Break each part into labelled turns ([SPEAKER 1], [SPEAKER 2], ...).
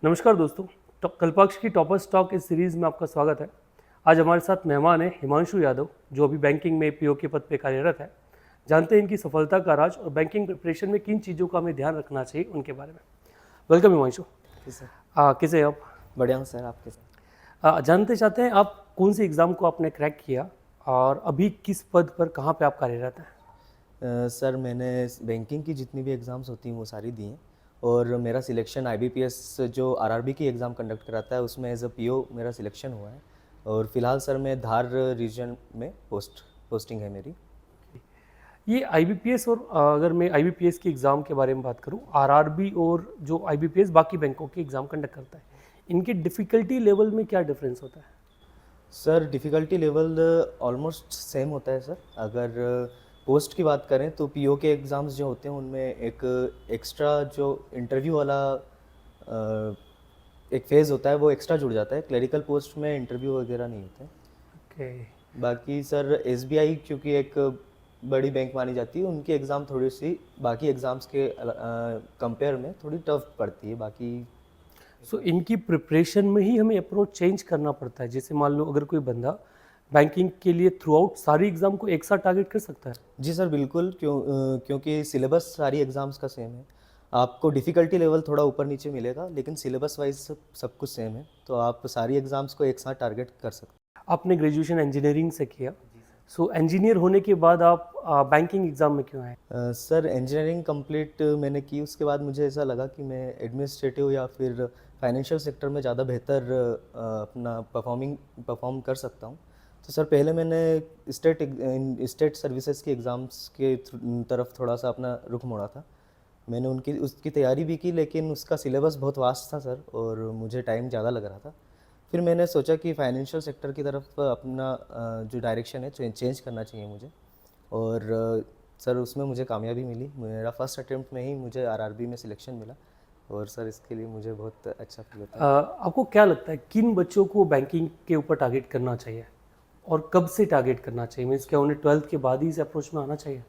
[SPEAKER 1] नमस्कार दोस्तों। कल्पाक्ष की टॉपर स्टॉक इस सीरीज़ में आपका स्वागत है। आज हमारे साथ मेहमान है हिमांशु यादव, जो अभी बैंकिंग में पीओ के पद पे कार्यरत है। जानते हैं इनकी सफलता का राज और बैंकिंग प्रिपरेशन में किन चीज़ों का हमें ध्यान रखना चाहिए उनके बारे में। वेलकम हिमांशु।
[SPEAKER 2] जी सर।
[SPEAKER 1] कैसे हैं आप?
[SPEAKER 2] बढ़िया हूँ सर, आप कैसे?
[SPEAKER 1] जानते चाहते हैं आप कौन से एग्ज़ाम को आपने क्रैक किया और अभी किस पद पर कहाँ पे आप कार्यरत हैं?
[SPEAKER 2] सर मैंने बैंकिंग की जितनी भी एग्ज़ाम्स होती हैं वो सारी दी हैं और मेरा सिलेक्शन आईबीपीएस जो आरआरबी की एग्ज़ाम कंडक्ट कराता है उसमें एज अ पीओ मेरा सिलेक्शन हुआ है। और फिलहाल सर मैं धार रीजन में पोस्टिंग है मेरी।
[SPEAKER 1] ये आईबीपीएस और अगर मैं आईबीपीएस की एग्ज़ाम के बारे में बात करूं, आरआरबी और जो आईबीपीएस बाकी बैंकों की एग्ज़ाम कंडक्ट करता है, इनके डिफ़िकल्टी लेवल में क्या डिफरेंस होता है?
[SPEAKER 2] Sir difficulty level almost same होता है सर। अगर पोस्ट की बात करें तो पीओ के एग्ज़ाम्स जो होते हैं उनमें एक एक्स्ट्रा जो इंटरव्यू वाला अ, एक फ़ेज़ होता है वो एक्स्ट्रा जुड़ जाता है। क्लरिकल पोस्ट में इंटरव्यू वगैरह नहीं होते हैं।
[SPEAKER 1] ओके।
[SPEAKER 2] बाकी सर एसबीआई क्योंकि एक बड़ी बैंक मानी जाती है, उनकी एग्ज़ाम थोड़ी सी बाकी एग्ज़ाम्स के कंपेयर में थोड़ी टफ पड़ती है। बाकी
[SPEAKER 1] सो इनकी प्रिपरेशन में ही हमें अप्रोच चेंज करना पड़ता है। जैसे मान लो अगर कोई बंदा बैंकिंग के लिए थ्रू आउट सारी एग्ज़ाम को एक साथ टारगेट कर सकता है।
[SPEAKER 2] जी सर बिल्कुल, क्योंकि सिलेबस सारी एग्ज़ाम्स का सेम है। आपको डिफ़िकल्टी लेवल थोड़ा ऊपर नीचे मिलेगा लेकिन सिलेबस वाइज सब कुछ सेम है, तो आप सारी एग्ज़ाम्स को एक साथ टारगेट कर सकते हैं।
[SPEAKER 1] आपने ग्रेजुएशन इंजीनियरिंग से किया, सो इंजीनियर होने के बाद आप बैंकिंग एग्ज़ाम में क्यों आए?
[SPEAKER 2] सर इंजीनियरिंग कंप्लीट मैंने की, उसके बाद मुझे ऐसा लगा कि मैं एडमिनिस्ट्रेटिव या फिर फाइनेंशियल सेक्टर में ज़्यादा बेहतर अपना परफॉर्म कर सकता हूँ। तो सर पहले मैंने स्टेट सर्विसेज के एग्ज़ाम्स के तरफ थोड़ा सा अपना रुख मोड़ा था। मैंने उनकी उसकी तैयारी भी की लेकिन उसका सिलेबस बहुत वास्ट था सर और मुझे टाइम ज़्यादा लग रहा था। फिर मैंने सोचा कि फाइनेंशियल सेक्टर की तरफ अपना जो डायरेक्शन है चेंज करना चाहिए मुझे। और सर उसमें मुझे कामयाबी मिली। मेरा फर्स्ट अटेम्प्ट में ही मुझे आरआरबी में सिलेक्शन मिला और सर इसके लिए मुझे बहुत अच्छा फील होता है।
[SPEAKER 1] आपको क्या लगता है किन बच्चों को बैंकिंग के ऊपर टारगेट करना चाहिए और कब से टारगेट करना चाहिए? मीन्स क्या उन्हें 12th के बाद ही इस अप्रोच में आना चाहिए?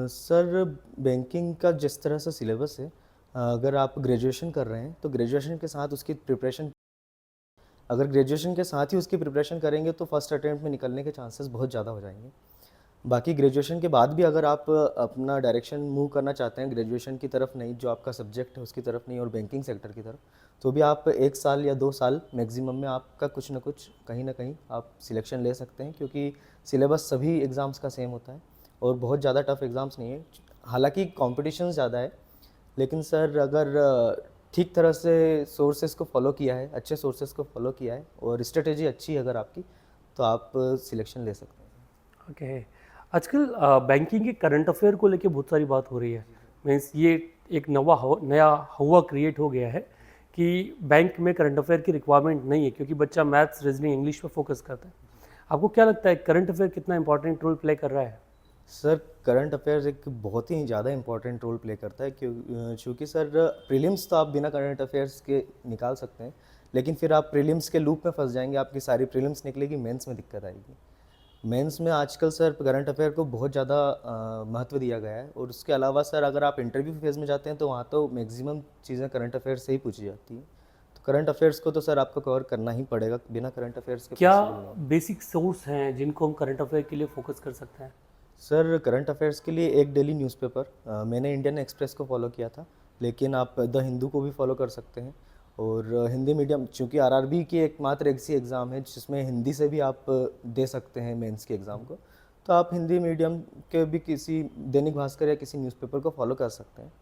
[SPEAKER 2] सर बैंकिंग का जिस तरह से सिलेबस है, अगर आप ग्रेजुएशन कर रहे हैं तो ग्रेजुएशन के साथ उसकी प्रिपरेशन, अगर ग्रेजुएशन के साथ ही उसकी प्रिपरेशन करेंगे तो फर्स्ट अटेम्प्ट में निकलने के चांसेस बहुत ज़्यादा हो जाएंगे। बाकी ग्रेजुएशन के बाद भी अगर आप अपना डायरेक्शन मूव करना चाहते हैं ग्रेजुएशन की तरफ नहीं, जो आपका सब्जेक्ट है उसकी तरफ नहीं और बैंकिंग सेक्टर की तरफ, तो भी आप 1 साल या 2 साल मैक्सिमम में आपका कुछ ना कहीं आप सिलेक्शन ले सकते हैं, क्योंकि सिलेबस सभी एग्ज़ाम्स का सेम होता है और बहुत ज़्यादा टफ एग्ज़ाम्स नहीं है। हालांकि कंपटीशन ज़्यादा है लेकिन सर अगर ठीक तरह से सोर्सेज को फॉलो किया है, अच्छे सोर्सेज को फॉलो किया है और स्ट्रेटेजी अच्छी है अगर आपकी, तो आप सिलेक्शन ले सकते हैं।
[SPEAKER 1] ओके। आजकल बैंकिंग के करंट अफेयर को लेके बहुत सारी बात हो रही है। मीन्स ये एक नया हवा क्रिएट हो गया है कि बैंक में करंट अफेयर की रिक्वायरमेंट नहीं है, क्योंकि बच्चा मैथ्स, रीजनिंग, इंग्लिश पे फोकस करता है। आपको क्या लगता है करंट अफेयर कितना इंपॉर्टेंट रोल प्ले कर रहा है?
[SPEAKER 2] सर करंट अफेयर्स एक बहुत ही ज़्यादा इंपॉर्टेंट रोल प्ले करता है, क्योंकि सर प्रीलिम्स तो आप बिना करंट अफेयर्स के निकाल सकते हैं लेकिन फिर आप प्रीलिम्स के लूप में फंस जाएंगे, आपकी सारी प्रीलिम्स निकलेगी, मेंस में दिक्कत आएगी। मेंस में आजकल सर करंट अफेयर को बहुत ज़्यादा महत्व दिया गया है और उसके अलावा सर अगर आप इंटरव्यू फेज़ में जाते हैं तो वहाँ तो मैक्सिमम चीज़ें करंट अफेयर से ही पूछी जाती हैं। तो करंट अफेयर्स को तो सर आपको कवर करना ही पड़ेगा, बिना करंट अफेयर्स के
[SPEAKER 1] क्या
[SPEAKER 2] पॉसिबल नहीं।
[SPEAKER 1] बेसिक सोर्स हैं जिनको हम करंट अफेयर के लिए फोकस कर सकते हैं?
[SPEAKER 2] सर करंट अफेयर्स के लिए एक डेली न्यूज़पेपर, मैंने इंडियन एक्सप्रेस को फॉलो किया था लेकिन आप द हिंदू को भी फॉलो कर सकते हैं। और हिंदी मीडियम, चूँकि आरआरबी की एकमात्र ऐसी एग्ज़ाम है जिसमें हिंदी से भी आप दे सकते हैं मेंस के एग्ज़ाम को, तो आप हिंदी मीडियम के भी किसी दैनिक भास्कर या किसी न्यूज़पेपर को फॉलो कर सकते हैं।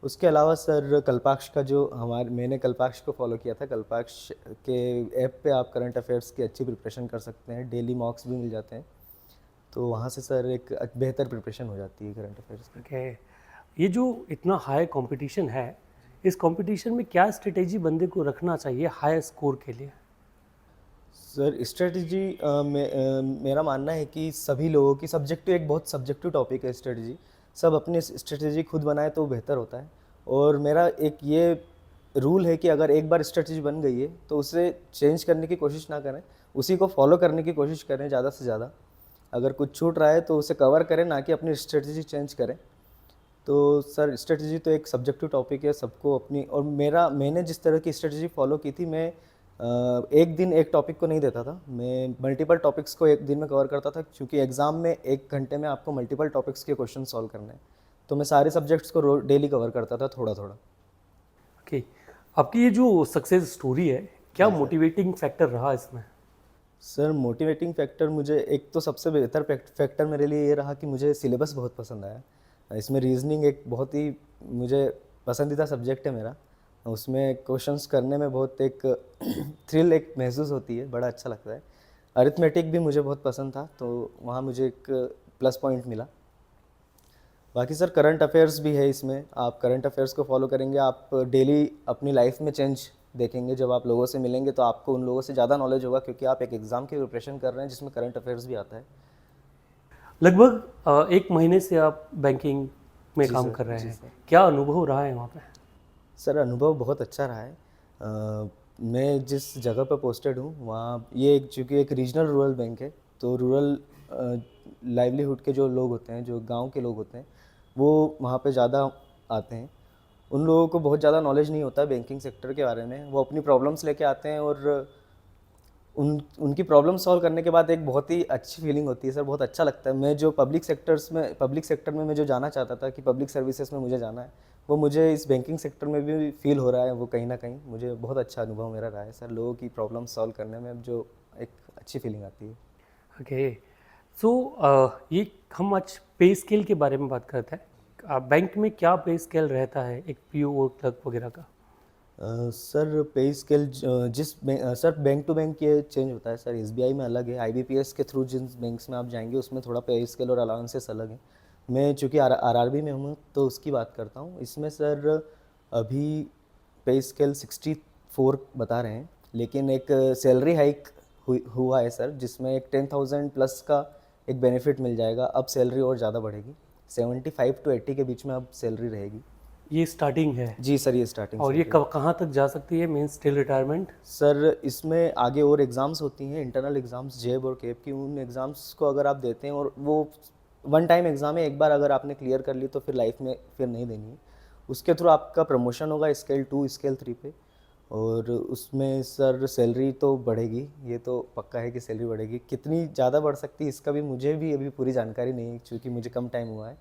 [SPEAKER 2] उसके अलावा सर कल्पाक्ष का जो मैंने कल्पाक्ष को फॉलो किया था, कल्पाक्ष के ऐप पे आप करंट अफेयर्स की अच्छी प्रिपरेशन कर सकते हैं, डेली मॉक्स भी मिल जाते हैं, तो वहाँ से सर एक बेहतर प्रिपरेशन हो जाती है करंट अफेयर्स की।
[SPEAKER 1] ओके। ये जो इतना हाई कंपटीशन है, इस कंपटीशन में क्या स्ट्रेटेजी बंदे को रखना चाहिए हाई स्कोर के लिए?
[SPEAKER 2] सर स्ट्रेटजी मेरा मानना है कि सभी लोगों की सब्जेक्टिव, एक बहुत सब्जेक्टिव टॉपिक है स्ट्रेटजी, सब अपनी स्ट्रेटजी खुद बनाए तो बेहतर होता है। और मेरा एक ये रूल है कि अगर एक बार स्ट्रेटजी बन गई है तो उसे चेंज करने की कोशिश ना करें, उसी को फॉलो करने की कोशिश करें ज़्यादा से ज़्यादा। अगर कुछ छूट रहा है तो उसे कवर करें, ना कि अपनी स्ट्रेटजी चेंज करें। तो सर स्ट्रेटजी तो एक सब्जेक्टिव टॉपिक है, सबको अपनी, और मैंने जिस तरह की स्ट्रेटजी फॉलो की थी, मैं एक दिन एक टॉपिक को नहीं देता था, मैं मल्टीपल टॉपिक्स को एक दिन में कवर करता था, क्योंकि एग्ज़ाम में 1 घंटे में आपको मल्टीपल टॉपिक्स के क्वेश्चन सॉल्व करने हैं। तो मैं सारे सब्जेक्ट्स को डेली कवर करता था थोड़ा थोड़ा।
[SPEAKER 1] ओके, आपकी ये जो सक्सेस स्टोरी है, क्या मोटिवेटिंग फैक्टर रहा इसमें?
[SPEAKER 2] सर मोटिवेटिंग फैक्टर, मुझे एक तो सबसे बेहतर फैक्टर मेरे लिए ये रहा कि मुझे सिलेबस बहुत पसंद आया। इसमें रीजनिंग एक बहुत ही मुझे पसंदीदा सब्जेक्ट है मेरा। उसमें क्वेश्चंस करने में बहुत एक थ्रिल एक महसूस होती है, बड़ा अच्छा लगता है। अरिथमेटिक भी मुझे बहुत पसंद था, तो वहाँ मुझे एक प्लस पॉइंट मिला। बाकी सर करंट अफेयर्स भी है इसमें, आप करंट अफेयर्स को फॉलो करेंगे, आप डेली अपनी लाइफ में चेंज देखेंगे। जब आप लोगों से मिलेंगे तो आपको उन लोगों से ज़्यादा नॉलेज होगा, क्योंकि आप एक एग्ज़ाम की प्रिपरेशन कर रहे हैं जिसमें करंट अफेयर्स भी आता है।
[SPEAKER 1] लगभग 1 महीने से आप बैंकिंग में
[SPEAKER 2] जी
[SPEAKER 1] काम
[SPEAKER 2] सर,
[SPEAKER 1] कर रहे
[SPEAKER 2] जी
[SPEAKER 1] हैं,
[SPEAKER 2] सर।
[SPEAKER 1] क्या अनुभव रहा है वहाँ पे?
[SPEAKER 2] सर अनुभव बहुत अच्छा रहा है। मैं जिस जगह पर पोस्टेड हूँ वहाँ, ये एक चूँकि एक रीजनल रूरल बैंक है, तो रूरल लाइवलीहुड के जो लोग होते हैं, जो गांव के लोग होते हैं, वो वहाँ पे ज़्यादा आते हैं। उन लोगों को बहुत ज़्यादा नॉलेज नहीं होता है बैंकिंग सेक्टर के बारे में। वो अपनी प्रॉब्लम्स लेके आते हैं, और उनकी प्रॉब्लम सॉल्व करने के बाद एक बहुत ही अच्छी फीलिंग होती है सर, बहुत अच्छा लगता है। मैं जो पब्लिक सेक्टर में मैं जो जाना चाहता था कि पब्लिक सर्विसेज में मुझे जाना है, वो मुझे इस बैंकिंग सेक्टर में भी फील हो रहा है। वो कहीं ना कहीं मुझे बहुत अच्छा अनुभव मेरा रहा है सर, लोगों की प्रॉब्लम सॉल्व करने में जो एक अच्छी फीलिंग आती है।
[SPEAKER 1] ओके, सो ये हम आज पे स्केल के बारे में बात करते हैं। बैंक में क्या पे स्केल रहता है एक पीओ क्लर्क वगैरह का?
[SPEAKER 2] Sir pay scale sir bank to bank ये चेंज होता है सर। एसबीआई में अलग है, आईबीपीएस के थ्रू जिन बैंक्स में आप जाएंगे उसमें थोड़ा पे स्केल और अलाउंसेस अलग हैं। मैं चूँकि आरआरबी में हूँ तो उसकी बात करता हूँ। इसमें सर अभी पे स्केल 64 बता रहे हैं, लेकिन एक सैलरी हाइक हुआ है सर, जिसमें एक 10,000 प्लस का एक बेनिफिट मिल जाएगा। अब सैलरी और ज़्यादा बढ़ेगी, 75 to 80 के बीच में अब सैलरी रहेगी।
[SPEAKER 1] ये स्टार्टिंग है,
[SPEAKER 2] जी सर, ये स्टार्टिंग
[SPEAKER 1] और ये कहाँ तक जा सकती है मीन्स टिल रिटायरमेंट?
[SPEAKER 2] सर इसमें आगे और एग्ज़ाम्स होती हैं, इंटरनल एग्ज़ाम्स जेब और केप की। उन एग्ज़ाम्स को अगर आप देते हैं, और वो वन टाइम एग्ज़ाम है, एक बार अगर आपने क्लियर कर ली तो फिर लाइफ में फिर नहीं देनी है। उसके थ्रू आपका प्रमोशन होगा स्केल 2 स्केल 3 पे, और उसमें सर सैलरी तो बढ़ेगी, ये तो पक्का है कि सैलरी बढ़ेगी। कितनी ज़्यादा बढ़ सकती है इसका भी मुझे भी अभी पूरी जानकारी नहीं है, क्योंकि मुझे कम टाइम हुआ है।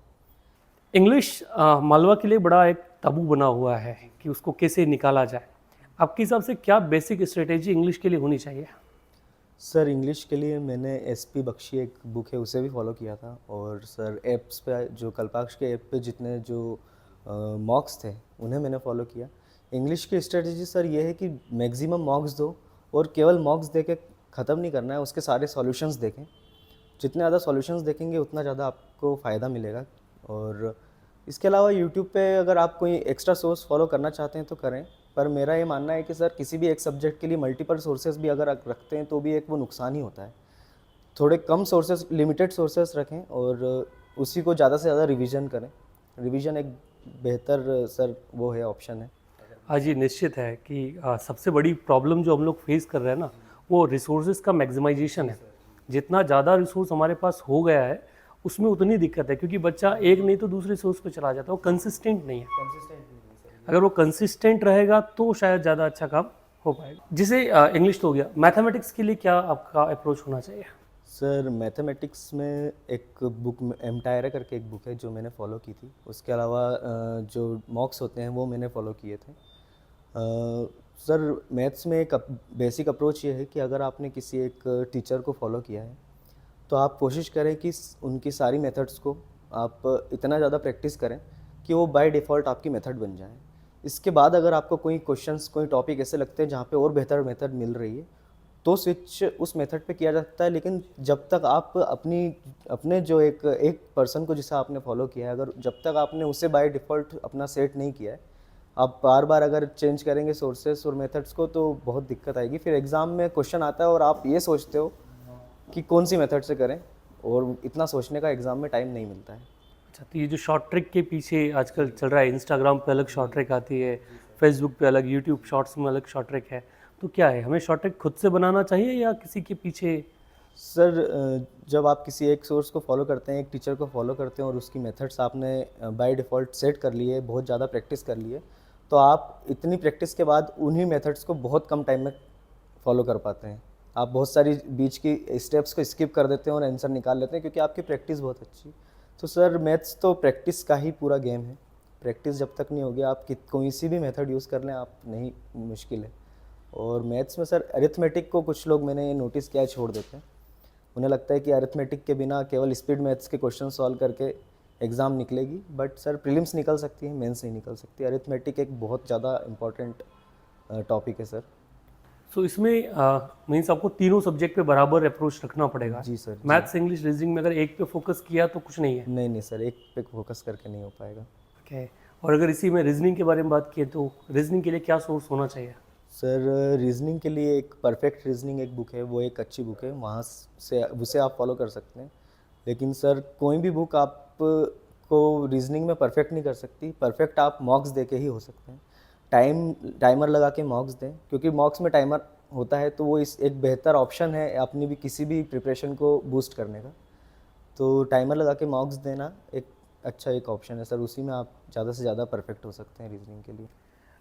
[SPEAKER 1] इंग्लिश मालवा के लिए बड़ा एक ताबू बना हुआ है कि उसको कैसे निकाला जाए। आपके हिसाब से क्या बेसिक स्ट्रेटेजी इंग्लिश के लिए होनी चाहिए?
[SPEAKER 2] सर इंग्लिश के लिए मैंने एसपी बख्शी एक बुक है उसे भी फॉलो किया था, और सर ऐप्स पे जो कल्पाक्ष के ऐप पे जितने जो मॉक्स थे उन्हें मैंने फॉलो किया। इंग्लिश की स्ट्रेटजी सर ये है कि मैक्सिमम मॉक्स दो, और केवल मॉक्स दे के ख़त्म नहीं करना है, उसके सारे सॉल्यूशंस देखें। जितने ज़्यादा सॉल्यूशंस देखेंगे उतना ज़्यादा आपको फ़ायदा मिलेगा। और इसके अलावा यूट्यूब पे अगर आप कोई एक्स्ट्रा सोर्स फॉलो करना चाहते हैं तो करें, पर मेरा ये मानना है कि सर किसी भी एक सब्जेक्ट के लिए मल्टीपल सोर्सेज भी अगर आप रखते हैं तो भी एक वो नुकसान ही होता है। थोड़े कम सोर्सेज, लिमिटेड सोर्सेज रखें, और उसी को ज़्यादा से ज़्यादा रिवीजन करें। रिवीजन एक बेहतर सर वो है, ऑप्शन है।
[SPEAKER 1] हाँ जी, निश्चित है कि सबसे बड़ी प्रॉब्लम जो हम लोग फेस कर रहे हैं ना, वो रिसोर्सेज का मैक्सिमाइजेशन है। जितना ज़्यादा रिसोर्स हमारे पास हो गया है उसमें उतनी दिक्कत है, क्योंकि बच्चा एक नहीं तो दूसरे सोर्स पे चला जाता है, वो कंसिस्टेंट नहीं है। अगर वो कंसिस्टेंट रहेगा तो शायद ज़्यादा अच्छा काम हो पाएगा। जिसे इंग्लिश तो हो गया, मैथमेटिक्स के लिए क्या आपका अप्रोच होना चाहिए?
[SPEAKER 2] सर मैथमेटिक्स में एक बुक एम टायरा करके एक बुक है जो मैंने फ़ॉलो की थी। उसके अलावा जो मॉक्स होते हैं वो मैंने फ़ॉलो किए थे। सर मैथ्स में एक बेसिक अप्रोच ये है कि अगर आपने किसी एक टीचर को फॉलो किया है तो आप कोशिश करें कि उनकी सारी मेथड्स को आप इतना ज़्यादा प्रैक्टिस करें कि वो बाय डिफ़ॉल्ट आपकी मेथड बन जाए। इसके बाद अगर आपको कोई क्वेश्चंस, कोई टॉपिक ऐसे लगते हैं जहाँ पे और बेहतर मेथड मिल रही है तो स्विच उस मेथड पे किया जा सकता है। लेकिन जब तक आप अपने जो एक पर्सन को जिसे आपने फॉलो किया है, अगर जब तक आपने उसे बाय डिफ़ॉल्ट अपना सेट नहीं किया है, आप बार बार अगर चेंज करेंगे सोर्सेस और मेथड्स को तो बहुत दिक्कत आएगी। फिर एग्ज़ाम में क्वेश्चन आता है और आप ये सोचते हो कि कौन सी मेथड से करें, और इतना सोचने का एग्ज़ाम में टाइम नहीं मिलता है।
[SPEAKER 1] अच्छा, तो ये जो शॉर्ट ट्रिक के पीछे आजकल चल रहा है, इंस्टाग्राम पे अलग शॉर्ट ट्रिक आती है, फेसबुक पे अलग, यूट्यूब शॉर्ट्स में अलग शॉर्ट ट्रिक है, तो क्या है, हमें शॉर्ट ट्रिक खुद से बनाना चाहिए या किसी के पीछे
[SPEAKER 2] सर जब आप किसी एक सोर्स को फॉलो करते हैं, एक टीचर को फॉलो करते हैं और उसकी मेथड्स आपने बाय डिफ़ॉल्ट सेट कर लिए, बहुत ज़्यादा प्रैक्टिस कर लिए, तो आप इतनी प्रैक्टिस के बाद उन्हीं मेथड्स को बहुत कम टाइम में फॉलो कर पाते हैं। आप बहुत सारी बीच की स्टेप्स को स्किप कर देते हैं और आंसर निकाल लेते हैं क्योंकि आपकी प्रैक्टिस बहुत अच्छी है। तो सर मैथ्स तो प्रैक्टिस का ही पूरा गेम है। प्रैक्टिस जब तक नहीं होगी, आप कोई सी भी मेथड यूज़ कर लें, आप नहीं, मुश्किल है। और मैथ्स में सर अरिथमेटिक को कुछ लोग, मैंने नोटिस किया है, छोड़ देते हैं। उन्हें लगता है कि अरिथमेटिक के बिना केवल स्पीड मैथ्स के क्वेश्चन सॉल्व करके एग्ज़ाम निकलेगी, बट सर प्रीलिम्स निकल सकती है, मेंस नहीं निकल सकती। अरिथमेटिक एक बहुत ज़्यादा इम्पॉर्टेंट टॉपिक है सर।
[SPEAKER 1] सो इसमें मीन्स आपको तीनों सब्जेक्ट पे बराबर अप्रोच रखना पड़ेगा।
[SPEAKER 2] जी सर, जी।
[SPEAKER 1] मैथ्स, इंग्लिश, रीजनिंग में अगर एक पे फोकस किया तो कुछ नहीं है।
[SPEAKER 2] नहीं नहीं सर, एक पे फोकस करके नहीं हो पाएगा।
[SPEAKER 1] ओके। और अगर इसी में रीजनिंग के बारे में बात किए तो रीजनिंग के लिए क्या सोर्स होना चाहिए?
[SPEAKER 2] सर रीजनिंग के लिए एक परफेक्ट रीजनिंग एक बुक है, वो एक अच्छी बुक है, वहाँ से उसे आप फॉलो कर सकते हैं। लेकिन सर कोई भी बुक आपको रीजनिंग में परफेक्ट नहीं कर सकती। परफेक्ट आप मॉक्स दे के ही हो सकते हैं। टाइमर लगा के मॉक्स दें, क्योंकि मॉक्स में टाइमर होता है, तो वो इस एक बेहतर ऑप्शन है अपनी भी किसी भी प्रिपरेशन को बूस्ट करने का। तो टाइमर लगा के मॉक्स देना एक अच्छा एक ऑप्शन है सर, उसी में आप ज़्यादा से ज़्यादा परफेक्ट हो सकते हैं रीजनिंग के लिए।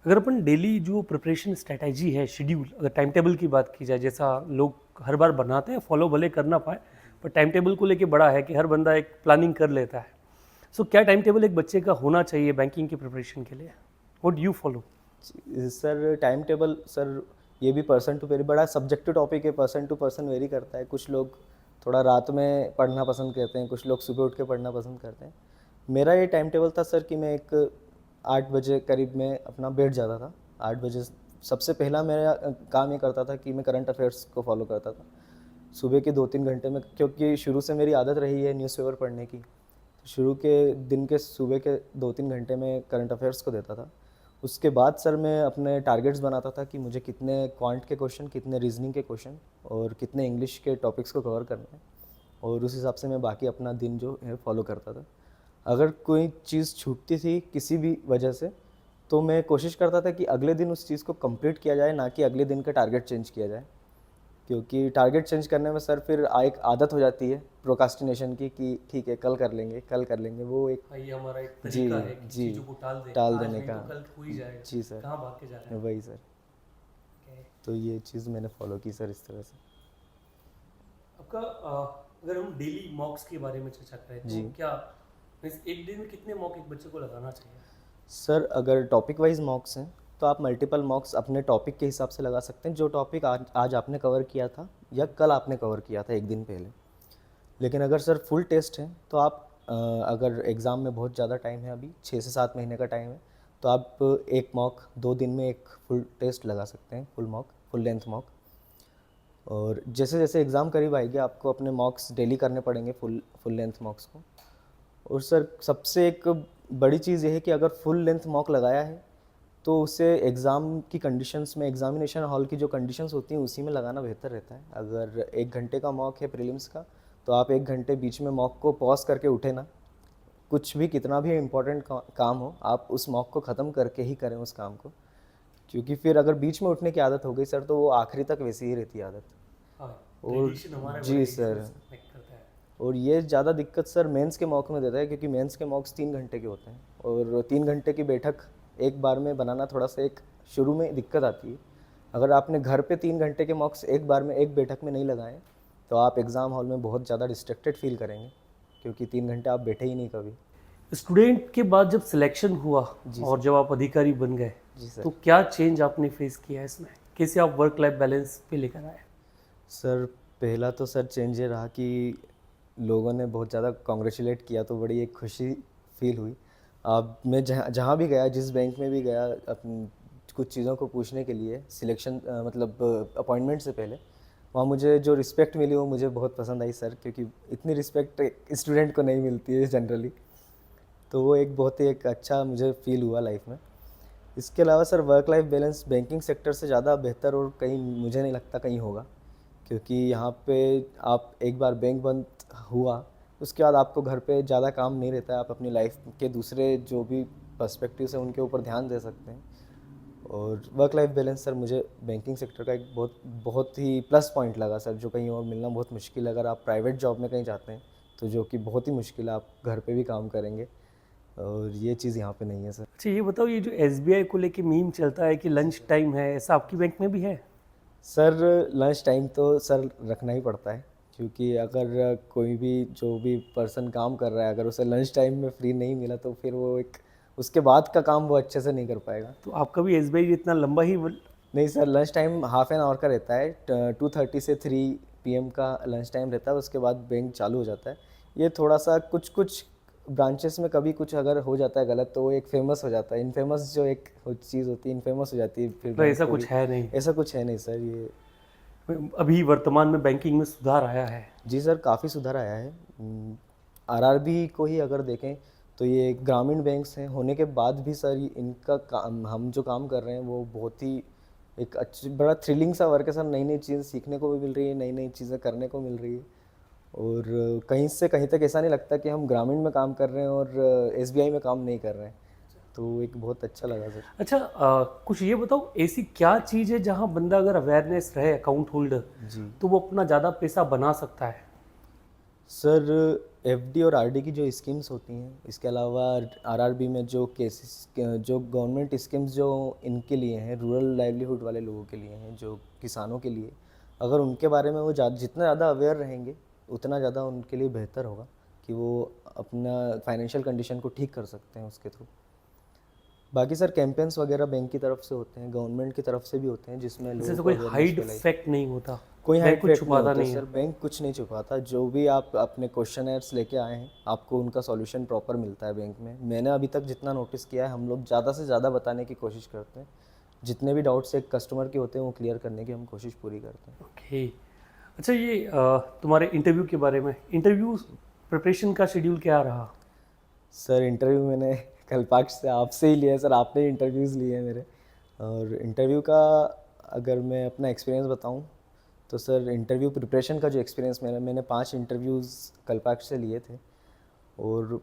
[SPEAKER 1] अगर अपन डेली जो प्रिपरेशन स्ट्रेटजी है, शेड्यूल, अगर टाइम टेबल की बात की जाए, जैसा लोग हर बार बनाते हैं, फॉलो भले कर ना पाए, पर टाइम टेबल को लेके बड़ा है कि हर बंदा एक प्लानिंग कर लेता है। सो क्या टाइम टेबल एक बच्चे का होना चाहिए बैंकिंग की प्रिपरेशन के लिए? What do you follow?
[SPEAKER 2] Sir time table sir ये भी पर्सन टू वेरी, बड़ा सब्जेक्टिव टॉपिक है, पर्सन टू पर्सन वेरी करता है। कुछ लोग थोड़ा रात में पढ़ना पसंद करते हैं, कुछ लोग सुबह उठ के पढ़ना पसंद करते हैं। मेरा ये टाइम टेबल था सर कि मैं एक 8 बजे करीब में अपना बैठ जाता था। 8 बजे सबसे पहला मेरा काम ये करता था कि मैं करंट अफेयर्स को फॉलो करता था सुबह के 2-3 घंटे में, क्योंकि शुरू से मेरी आदत रही है न्यूज़पेपर पढ़ने की। तो शुरू के दिन के सुबह के 2-3 घंटे में करंट अफेयर्स को देता था। उसके बाद सर मैं अपने टारगेट्स बनाता था कि मुझे कितने क्वांट के क्वेश्चन, कितने रीजनिंग के क्वेश्चन और कितने इंग्लिश के टॉपिक्स को कवर करना है, और उस हिसाब से मैं बाकी अपना दिन जो है फॉलो करता था। अगर कोई चीज़ छूटती थी किसी भी वजह से, तो मैं कोशिश करता था कि अगले दिन उस चीज़ को कंप्लीट किया जाए, ना कि अगले दिन का टारगेट चेंज किया जाए। क्योंकि टारगेट चेंज करने में सर फिर एक आदत हो जाती है प्रोकास्टिनेशन की, कि ठीक है कल कर लेंगे, कल कर लेंगे, वो एक
[SPEAKER 1] ये हमारा एक
[SPEAKER 2] जी
[SPEAKER 1] तरीका है कि
[SPEAKER 2] जी
[SPEAKER 1] चीज़ों को टाल दें,
[SPEAKER 2] टाल
[SPEAKER 1] आज
[SPEAKER 2] देने
[SPEAKER 1] नहीं
[SPEAKER 2] का।
[SPEAKER 1] तो कल हो ही जाएगा।
[SPEAKER 2] जी सर,
[SPEAKER 1] कहाँ भाग के जा रहे हैं?
[SPEAKER 2] वही सर।
[SPEAKER 1] Okay.
[SPEAKER 2] तो ये चीज़ मैंने फॉलो की सर इस तरह से।
[SPEAKER 1] आपका अगर हम डेली मॉक्स के बारे में चर्चा करें तो
[SPEAKER 2] जी।
[SPEAKER 1] क्या एक दिन में कितने मॉक एक बच्चे को लगाना चाहिए?
[SPEAKER 2] सर अगर टॉपिक वाइज मॉक्स हैं तो आप मल्टीपल मॉक्स अपने टॉपिक के हिसाब से लगा सकते हैं, जो टॉपिक आज आपने कवर किया था या कल आपने कवर किया था एक दिन पहले। लेकिन अगर सर फुल टेस्ट है तो आप अगर एग्ज़ाम में बहुत ज़्यादा टाइम है, अभी 6 से 7 महीने का टाइम है, तो आप एक मॉक 2 दिन में एक फुल टेस्ट लगा सकते हैं, full mock, full length mock. और जैसे जैसे एग्ज़ाम करीब आएगी आपको अपने मॉक्स डेली करने पड़ेंगे, फुल लेंथ मॉक्स को। और सर सबसे एक बड़ी चीज़ ये है कि अगर फुल लेंथ मॉक लगाया है तो उसे एग्ज़ाम की कंडीशंस में, एग्ज़ामिनेशन हॉल की जो कंडीशंस होती हैं उसी में लगाना बेहतर रहता है। अगर 1 घंटे का मॉक है प्रीलिम्स का, तो आप 1 घंटे बीच में मॉक को पॉज करके उठे ना, कुछ भी कितना भी इम्पोर्टेंट काम हो, आप उस मॉक को ख़त्म करके ही करें उस काम को। क्योंकि फिर अगर बीच में उठने की आदत हो गई सर, तो वो आखिरी तक वैसी ही रहती है आदत।
[SPEAKER 1] हाँ,
[SPEAKER 2] और
[SPEAKER 1] डेडिकेशन हमारा
[SPEAKER 2] जी सर,
[SPEAKER 1] करता है।
[SPEAKER 2] और ये ज़्यादा दिक्कत सर मेंस के मॉक में देता है, क्योंकि मेंस के मॉक्स 3 घंटे के होते हैं, और 3 घंटे की बैठक एक बार में बनाना थोड़ा सा एक शुरू में दिक्कत आती है। अगर आपने घर पे 3 घंटे के मॉक्स एक बार में एक बैठक में नहीं लगाए, तो आप एग्ज़ाम हॉल में बहुत ज़्यादा डिस्ट्रैक्टेड फील करेंगे, क्योंकि 3 घंटे आप बैठे ही नहीं कभी।
[SPEAKER 1] स्टूडेंट के बाद जब सिलेक्शन हुआ
[SPEAKER 2] जी
[SPEAKER 1] और जब आप अधिकारी बन गए,
[SPEAKER 2] जी सर।
[SPEAKER 1] तो क्या चेंज आपने फेस किया इसमें? कैसे आप वर्क लाइफ बैलेंस पे लेकर आए?
[SPEAKER 2] सर पहला तो सर चेंज ये रहा कि लोगों ने बहुत ज़्यादा कॉन्ग्रेचुलेट किया, तो बड़ी एक खुशी फील हुई। अब मैं जहाँ जहाँ भी गया, जिस बैंक में भी गया, कुछ चीज़ों को पूछने के लिए सिलेक्शन मतलब अपॉइंटमेंट से पहले, वहाँ मुझे जो रिस्पेक्ट मिली वो मुझे बहुत पसंद आई सर, क्योंकि इतनी रिस्पेक्ट एक स्टूडेंट को नहीं मिलती है जनरली। तो वो एक बहुत ही एक अच्छा मुझे फील हुआ लाइफ में। इसके अलावा sir work life balance banking sector से ज़्यादा बेहतर और कहीं मुझे नहीं लगता कहीं होगा, क्योंकि यहाँ पे आप एक बार बैंक बंद हुआ, उसके बाद आपको घर पे ज़्यादा काम नहीं रहता है, आप अपनी लाइफ के दूसरे जो भी पर्सपेक्टिव्स हैं उनके ऊपर ध्यान दे सकते हैं। और वर्क लाइफ बैलेंस सर मुझे बैंकिंग सेक्टर का एक बहुत बहुत ही प्लस पॉइंट लगा सर, जो कहीं और मिलना बहुत मुश्किल है। अगर आप प्राइवेट जॉब में कहीं जाते हैं तो जो कि बहुत ही मुश्किल है, आप घर पे भी काम करेंगे, और ये चीज़ यहाँ पे नहीं है सर।
[SPEAKER 1] अच्छा ये बताओ, ये जो एसबीआई को लेके मीम चलता है कि लंच टाइम है, ऐसा आपकी बैंक में भी है?
[SPEAKER 2] सर लंच टाइम तो सर रखना ही पड़ता है, क्योंकि अगर कोई भी जो भी पर्सन काम कर रहा है, अगर उसे लंच टाइम में फ्री नहीं मिला तो फिर वो एक उसके बाद का काम वो अच्छे से नहीं कर पाएगा।
[SPEAKER 1] तो आपका भी एसबीआई इतना लंबा ही
[SPEAKER 2] नहीं sir, lunch time half an hour का रहता है, 2:30 से 3 PM का लंच टाइम रहता है, उसके बाद बैंक चालू हो जाता है। ये थोड़ा सा कुछ कुछ ब्रांचेस में कभी कुछ अगर हो जाता है गलत तो वो एक फेमस हो जाता है, इनफेमस जो एक चीज़ होती है इनफेमस हो जाती है फिर
[SPEAKER 1] तो
[SPEAKER 2] बैंक
[SPEAKER 1] ऐसा
[SPEAKER 2] पूरी।
[SPEAKER 1] कुछ है नहीं?
[SPEAKER 2] ऐसा कुछ है नहीं सर ये।
[SPEAKER 1] अभी वर्तमान में बैंकिंग में सुधार आया है?
[SPEAKER 2] जी सर, काफ़ी सुधार आया है। आरआरबी को ही अगर देखें तो ये ग्रामीण बैंक्स हैं होने के बाद भी सर इनका काम, हम जो काम कर रहे हैं वो बहुत ही एक अच्छी बड़ा थ्रिलिंग सा वर्क है सर। नई नई चीज़ें सीखने को भी मिल रही है, नई नई चीज़ें करने को मिल रही है, और कहीं से कहीं तक ऐसा नहीं लगता कि हम ग्रामीण में काम कर रहे हैं और एसबीआई में काम नहीं कर रहे हैं, तो एक बहुत अच्छा लगा सर।
[SPEAKER 1] अच्छा कुछ ये बताओ, ऐसी क्या चीज़ है जहां बंदा अगर अवेयरनेस रहे अकाउंट होल्डर
[SPEAKER 2] जी
[SPEAKER 1] तो वो अपना ज़्यादा पैसा बना सकता है?
[SPEAKER 2] सर, एफडी और आरडी की जो स्कीम्स होती हैं, इसके अलावा आरआरबी में जो केसेस, जो गवर्नमेंट स्कीम्स जो इनके लिए हैं, रूरल लाइवलीहुड वाले लोगों के लिए हैं, जो किसानों के लिए, अगर उनके बारे में वो जितना ज़्यादा अवेयर रहेंगे उतना ज़्यादा उनके लिए बेहतर होगा कि वो अपना फाइनेंशियल कंडीशन को ठीक कर सकते हैं उसके थ्रू। बाकी सर कैंपेन्स वगैरह बैंक की तरफ से होते हैं, गवर्नमेंट की तरफ से भी होते हैं, जिसमें
[SPEAKER 1] इससे
[SPEAKER 2] लोगों
[SPEAKER 1] तो
[SPEAKER 2] को
[SPEAKER 1] कोई
[SPEAKER 2] अवेयरनेस
[SPEAKER 1] हाइड
[SPEAKER 2] फैलाई।
[SPEAKER 1] फैक्ट नहीं होता?
[SPEAKER 2] कोई
[SPEAKER 1] बैंक
[SPEAKER 2] हाइड
[SPEAKER 1] कुछ
[SPEAKER 2] फैक्ट नहीं
[SPEAKER 1] छुपाता
[SPEAKER 2] होता
[SPEAKER 1] नहीं
[SPEAKER 2] सर,
[SPEAKER 1] है?
[SPEAKER 2] बैंक कुछ नहीं छुपाता। जो भी आप अपने क्वेश्चनर्स लेके आए हैं आपको उनका सॉल्यूशन प्रॉपर मिलता है बैंक में। मैंने अभी तक जितना नोटिस किया है, हम लोग ज़्यादा से ज़्यादा बताने की कोशिश करते हैं, जितने भी डाउट्स एक कस्टमर के होते हैं वो क्लियर करने की हम कोशिश पूरी करते हैं।
[SPEAKER 1] ओके। अच्छा ये तुम्हारे इंटरव्यू के बारे में, इंटरव्यू प्रिपरेशन का शेड्यूल क्या रहा?
[SPEAKER 2] सर इंटरव्यू मैंने कल्पाक्ष से आपसे ही लिया है सर, आपने इंटरव्यूज़ लिए हैं मेरे। और इंटरव्यू का अगर मैं अपना एक्सपीरियंस बताऊं तो सर इंटरव्यू प्रिपरेशन का जो एक्सपीरियंस मैंने 5 इंटरव्यूज़ कल्पाक्ष से लिए थे, और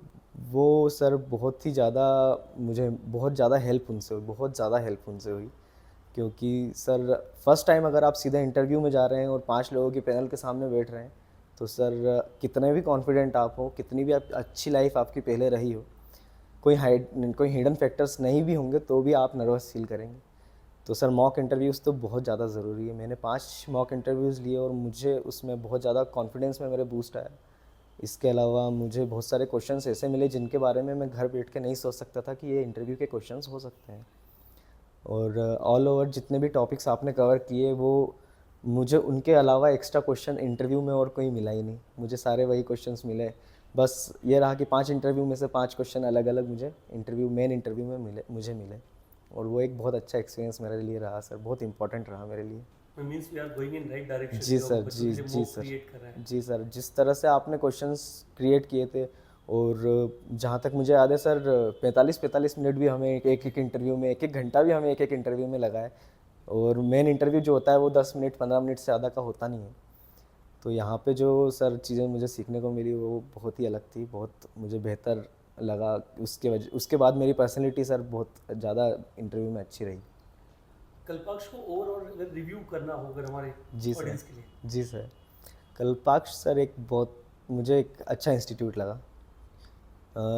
[SPEAKER 2] वो सर बहुत ही ज़्यादा मुझे बहुत ज़्यादा हेल्प उनसे हुई, बहुत ज़्यादा हेल्प उनसे हुई। क्योंकि सर फर्स्ट टाइम अगर आप सीधा इंटरव्यू में जा रहे हैं और 5 लोगों के पैनल के सामने बैठ रहे हैं, तो सर कितने भी कॉन्फिडेंट आप हो, कितनी भी आप अच्छी लाइफ आपकी पहले रही हो, कोई हिडन फैक्टर्स नहीं भी होंगे तो भी आप नर्वस फील करेंगे। तो सर मॉक इंटरव्यूज़ तो बहुत ज़्यादा ज़रूरी है। मैंने 5 मॉक इंटरव्यूज़ लिए और मुझे उसमें बहुत ज़्यादा कॉन्फिडेंस में मेरे बूस्ट आया। इसके अलावा मुझे बहुत सारे क्वेश्चंस ऐसे मिले जिनके बारे में मैं घर बैठ के नहीं सोच सकता था कि ये इंटरव्यू के क्वेश्चंस हो सकते हैं। और ऑल ओवर जितने भी टॉपिक्स आपने कवर किए, वो मुझे उनके अलावा एक्स्ट्रा क्वेश्चन इंटरव्यू में और कोई मिला ही नहीं, मुझे सारे वही क्वेश्चंस मिले। बस ये रहा कि 5 इंटरव्यू में से 5 क्वेश्चन अलग अलग मुझे मेन इंटरव्यू में मिले, और वो एक बहुत अच्छा एक्सपीरियंस मेरे लिए रहा सर, बहुत इंपॉर्टेंट रहा मेरे लिए।
[SPEAKER 1] Means we are going in right direction.
[SPEAKER 2] जी सर, जी जी सर, जी सर, जिस तरह से आपने क्वेश्चंस क्रिएट किए थे, और जहाँ तक मुझे याद है सर 45-45 मिनट भी हमें एक एक इंटरव्यू में, एक एक घंटा भी हमें एक एक इंटरव्यू में लगा है, और मेन इंटरव्यू जो होता है वो 10 मिनट 15 मिनट से ज़्यादा का होता नहीं है। तो यहाँ पे जो सर चीज़ें मुझे सीखने को मिली वो बहुत ही अलग थी, बहुत मुझे बेहतर लगा। उसके बाद मेरी पर्सनैलिटी सर बहुत ज़्यादा इंटरव्यू में अच्छी रही।
[SPEAKER 1] कल्पाक्ष को ओवरऑल अगर रिव्यू करना हो अगर हमारे
[SPEAKER 2] जी सर,
[SPEAKER 1] ऑडियंस के लिए?
[SPEAKER 2] जी सर, कल्पाक्ष सर एक बहुत मुझे एक अच्छा इंस्टीट्यूट लगा।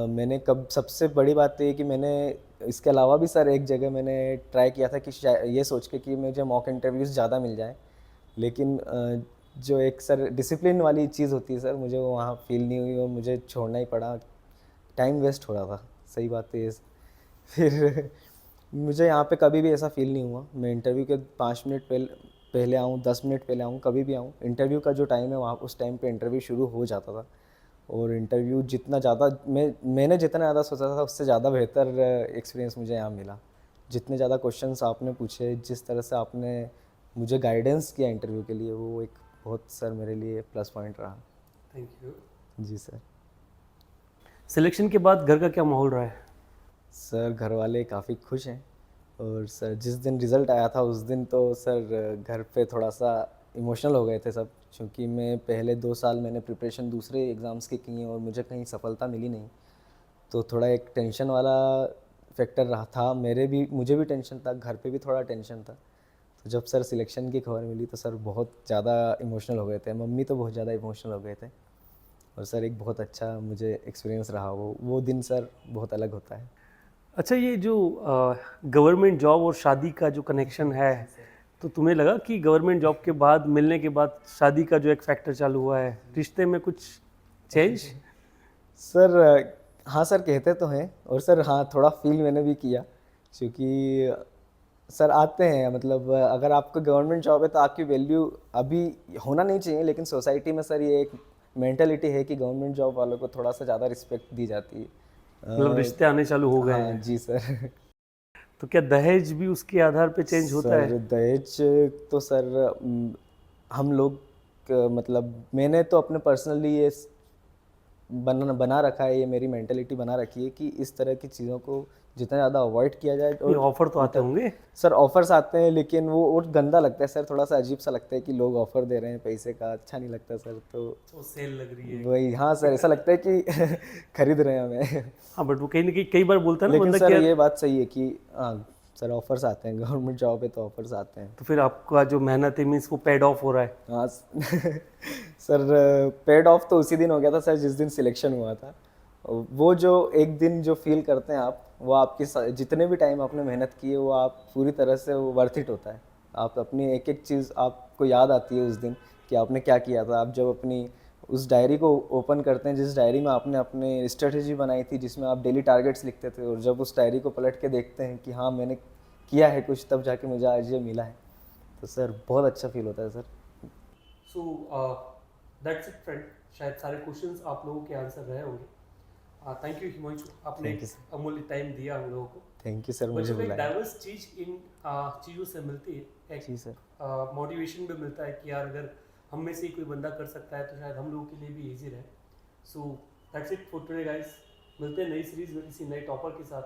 [SPEAKER 2] मैंने कब सबसे बड़ी बात तो ये कि मैंने इसके अलावा भी सर एक जगह मैंने ट्राई किया था कि ये सोच के कि मुझे मॉक इंटरव्यूज़ ज़्यादा मिल जाए, लेकिन जो एक सर डिसिप्लिन वाली चीज़ होती है सर, मुझे वो वहाँ फील नहीं हुई और मुझे छोड़ना ही पड़ा। टाइम वेस्ट हो रहा था, सही बात तो ये। फिर मुझे यहाँ पे कभी भी ऐसा फील नहीं हुआ, मैं इंटरव्यू के 5 मिनट पहले आऊँ, 10 मिनट पहले आऊँ, कभी भी आऊँ, इंटरव्यू का जो टाइम है वहाँ उस टाइम पे इंटरव्यू शुरू हो जाता था। और इंटरव्यू जितना ज़्यादा मैंने जितना ज़्यादा सोचा था उससे ज़्यादा बेहतर एक्सपीरियंस मुझे यहाँ मिला। जितने ज़्यादा क्वेश्चंस आपने पूछे, जिस तरह से आपने मुझे गाइडेंस किया इंटरव्यू के लिए, वो एक बहुत सर मेरे लिए प्लस पॉइंट रहा।
[SPEAKER 1] Thank you.
[SPEAKER 2] जी सर।
[SPEAKER 1] सिलेक्शन के बाद घर का क्या माहौल रहा है?
[SPEAKER 2] सर घर वाले काफ़ी खुश हैं, और सर जिस दिन रिज़ल्ट आया था उस दिन तो सर घर पे थोड़ा सा इमोशनल हो गए थे सब, क्योंकि मैं पहले 2 साल मैंने प्रिपरेशन दूसरे एग्ज़ाम्स की है और मुझे कहीं सफलता मिली नहीं, तो थोड़ा एक टेंशन वाला फैक्टर रहा था, मुझे भी टेंशन था, घर पे भी थोड़ा टेंशन था। तो जब सर सिलेक्शन की खबर मिली तो सर बहुत ज़्यादा इमोशनल हो गए थे, मम्मी तो बहुत ज़्यादा इमोशनल हो गए थे। और सर एक बहुत अच्छा मुझे एक्सपीरियंस रहा वो दिन सर बहुत अलग होता है।
[SPEAKER 1] अच्छा, ये जो गवर्नमेंट जॉब और शादी का जो कनेक्शन है, तो तुम्हें लगा कि गवर्नमेंट जॉब के बाद, मिलने के बाद शादी का जो एक फैक्टर चालू हुआ है, रिश्ते में कुछ चेंज?
[SPEAKER 2] सर हाँ सर, कहते तो हैं, और सर हाँ थोड़ा फील मैंने भी किया, क्योंकि सर आते हैं, मतलब अगर आपको गवर्नमेंट जॉब है तो आपकी वैल्यू अभी होना नहीं चाहिए, लेकिन सोसाइटी में सर ये एक मेंटेलिटी है कि गवर्नमेंट जॉब वालों को थोड़ा सा ज़्यादा रिस्पेक्ट दी जाती है।
[SPEAKER 1] मतलब रिश्ते आने चालू हो गए
[SPEAKER 2] हाँ
[SPEAKER 1] हैं।
[SPEAKER 2] जी सर।
[SPEAKER 1] तो क्या दहेज भी उसके आधार पे चेंज होता
[SPEAKER 2] सर
[SPEAKER 1] है?
[SPEAKER 2] दहेज तो सर हम लोग मतलब मैंने तो अपने पर्सनली ये बना रखा है, ये मेरी मेंटेलिटी बना रखी है कि इस तरह की चीज़ों को जितना ज़्यादा अवॉइड किया जाए।
[SPEAKER 1] नहीं,
[SPEAKER 2] और
[SPEAKER 1] ऑफर तो आते
[SPEAKER 2] मतलब
[SPEAKER 1] होंगे।
[SPEAKER 2] सर ऑफर्स आते हैं, लेकिन वो और गंदा लगता है सर, थोड़ा सा अजीब सा लगता है कि लोग ऑफर दे रहे हैं पैसे का, अच्छा नहीं लगता सर। तो
[SPEAKER 1] तो सेल लग रही है।
[SPEAKER 2] वही, हाँ सर, ऐसा लगता है कि खरीद रहे हैं हमें।
[SPEAKER 1] हाँ, बट वो कहीं ना कहीं कई बार बोलता है ना
[SPEAKER 2] लेकिन
[SPEAKER 1] बंदा कि
[SPEAKER 2] सर
[SPEAKER 1] यार,
[SPEAKER 2] ये बात सही है कि हाँ सर ऑफर्स आते हैं, गवर्नमेंट जॉब है तो ऑफर्स आते हैं।
[SPEAKER 1] तो फिर आपका जो मेहनत है मीन्स वो पेड ऑफ हो रहा है।
[SPEAKER 2] हाँ सर पेड ऑफ तो उसी दिन हो गया था सर जिस दिन सिलेक्शन हुआ था। वो जो एक दिन जो फील करते हैं आप, वो आपकी जितने भी टाइम आपने मेहनत की है वो आप पूरी तरह से वो वर्थ इट होता है। आप अपनी एक एक चीज़ आपको याद आती है उस दिन कि आपने क्या किया था। आप जब अपनी उस डायरी को ओपन करते हैं, जिस डायरी में आपने अपने स्ट्रेटजी बनाई थी, जिसमें आप डेली टारगेट्स लिखते थे, और जब उस डायरी को पलट के देखते हैं कि हाँ मैंने किया है कुछ, तब जाके मुझे आज ये मिला है, तो सर बहुत अच्छा फील होता है sir.
[SPEAKER 1] So that's it friend. शायद सारे क्वेश्चंस आप लोगों के आंसर रहे होंगे। थैंक यू हिमांशु, आपने
[SPEAKER 2] थैंक
[SPEAKER 1] एक
[SPEAKER 2] यू सर।
[SPEAKER 1] अमूल्य टाइम दिया हम लोगों को।
[SPEAKER 2] थैंक यू सर, मुझे
[SPEAKER 1] बच्चों को एक
[SPEAKER 2] बुलाया।
[SPEAKER 1] डाइवर्स चीज़ इन चीज़ों से मिलती है, एक
[SPEAKER 2] जी सर।
[SPEAKER 1] मोटिवेशन भी मिलता है कि यार अगर हम में से ही कोई बंदा कर सकता है तो शायद हम लोगों के लिए भी ईजी रहे। So that's it for today guys. मिलते हैं नई सीरीज में किसी नए टॉपर के साथ,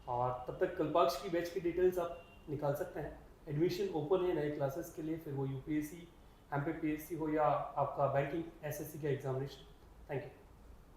[SPEAKER 1] और तब तक कल्पाक्ष की बैच की डिटेल्स आप निकाल सकते हैं। एडमिशन ओपन है नए क्लासेस के लिए, फिर वो यूपीएससी, एमपीपीएससी हो या आपका बैंकिंग एसएससी का एग्जामिनेशन। Thank you.